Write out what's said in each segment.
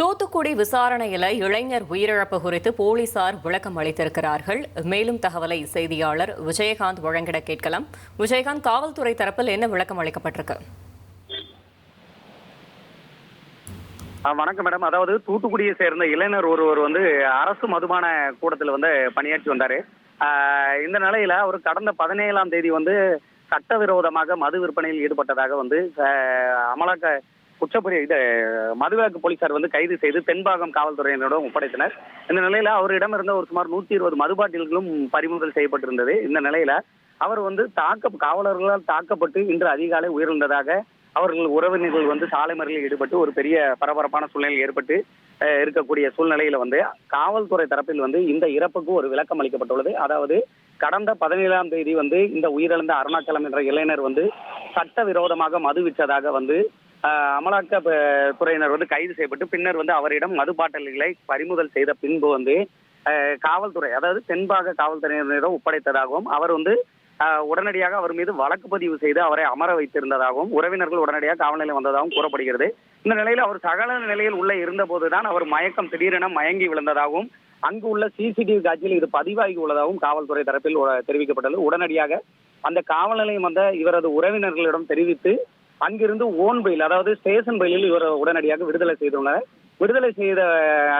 தூத்துக்குடி விசாரணையில் இளைஞர் உயிரிழப்பு குறித்து போலீசார் விளக்கம் அளித்திருக்கிறார்கள். மேலும் தகவலை செய்தியாளர் விஜயகாந்த் வழங்கிட கேட்கலாம். விஜயகாந்த், காவல்துறை தரப்பில் என்ன விளக்கம் அளிக்கப்பட்டிருக்கு? வணக்கம் மேடம். அதாவது தூத்துக்குடியை சேர்ந்த இளைஞர் ஒருவர் அரசு மதுபான கூடத்தில் பணியாற்றி வந்தாரு. இந்த நிலையில அவர் கடந்த 17ஆம் தேதி சட்டவிரோதமாக மது விற்பனையில் ஈடுபட்டதாக அமலாக்க குற்றப்பிரிவு மதுவிலக்கு போலீசார் கைது செய்து தென்பாகம் காவல்துறையினரிடம் ஒப்படைத்தனர். இந்த நிலையில அவரிடம் இருந்த ஒரு சுமார் 120 மது பாட்டில்களும் பறிமுதல் செய்யப்பட்டிருந்தது. இந்த நிலையில அவர் காவலர்களால் தாக்கப்பட்டு இன்று அதிகாலை உயிரிழந்ததாக அவர்கள் உறவினர்கள் சாலை மறியலில் ஈடுபட்டு ஒரு பெரிய பரபரப்பான சூழ்நிலை ஏற்பட்டு இருக்கக்கூடிய சூழ்நிலையில காவல்துறை தரப்பில் இந்த இறப்புக்கு ஒரு விளக்கம் அளிக்கப்பட்டுள்ளது. அதாவது கடந்த 17ஆம் தேதி இந்த உயிரிழந்த அருணாச்சலம் என்ற இளைஞர் சட்டவிரோதமாக மது விற்றதாக அமலாக்க துறையினர் கைது செய்யப்பட்டு பின்னர் அவரிடம் மது பாட்டில்களை பறிமுதல் செய்த பின்பு காவல்துறை, அதாவது தென்பாக காவல்துறையினரிடம் ஒப்படைத்ததாகவும் அவர் உடனடியாக அவர் மீது வழக்கு பதிவு செய்து அவரை அமர வைத்திருந்ததாகவும் உறவினர்கள் உடனடியாக காவல் நிலையம் வந்ததாகவும் கூறப்படுகிறது. இந்த நிலையில் அவர் சகல நிலையில் உள்ள இருந்த போதுதான் அவர் திடீரென மயங்கி விழுந்ததாகவும் அங்கு உள்ள சிசிடிவி காட்சியில் இது பதிவாகி உள்ளதாகவும் காவல்துறை தரப்பில் தெரிவிக்கப்பட்டது. உடனடியாக அந்த காவல் நிலையம் இவரது உறவினர்களிடம் தெரிவித்து அங்கிருந்து ஓன் பெயில், அதாவது ஸ்டேஷன் பெயிலில் இவர் உடனடியாக விடுதலை செய்துள்ளனர். விடுதலை செய்த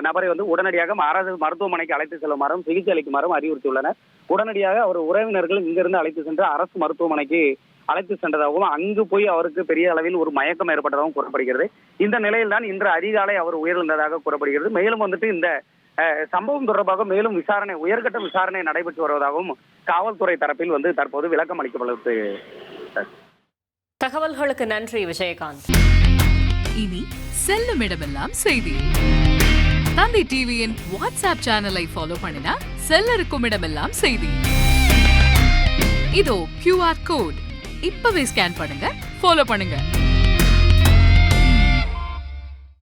நபரை உடனடியாக அரசு மருத்துவமனைக்கு அழைத்து செல்லுமாறும் சிகிச்சை அளிக்குமாறும் அறிவுறுத்தியுள்ளனர். உடனடியாக அவர் உறவினர்கள் இங்கிருந்து அழைத்து சென்று அரசு மருத்துவமனைக்கு அழைத்து சென்றதாகவும் அங்கு போய் அவருக்கு பெரிய அளவில் ஒரு மயக்கம் ஏற்பட்டதாகவும் கூறப்படுகிறது. இந்த நிலையில் தான் இன்று அதிகாலை அவர் உயிரிழந்ததாக கூறப்படுகிறது. மேலும் இந்த சம்பவம் தொடர்பாக மேலும் உயர்கட்ட விசாரணை நடைபெற்று வருவதாகவும் காவல்துறை தரப்பில் தற்போது விளக்கம் அளிக்கப்பட்டுள்ளது. தகவல்களுக்கு நன்றி விஜயகாந்த். இனி செல்லும் இடமெல்லாம் செய்தி. தந்தை டிவியின் வாட்ஸ்அப் சேனலை ஃபாலோ பண்ணினா செல்ல இருக்கும் இடமெல்லாம் செய்தி. இதோ QR கோட், இப்பவே ஸ்கேன் பண்ணுங்க, ஃபாலோ பண்ணுங்க.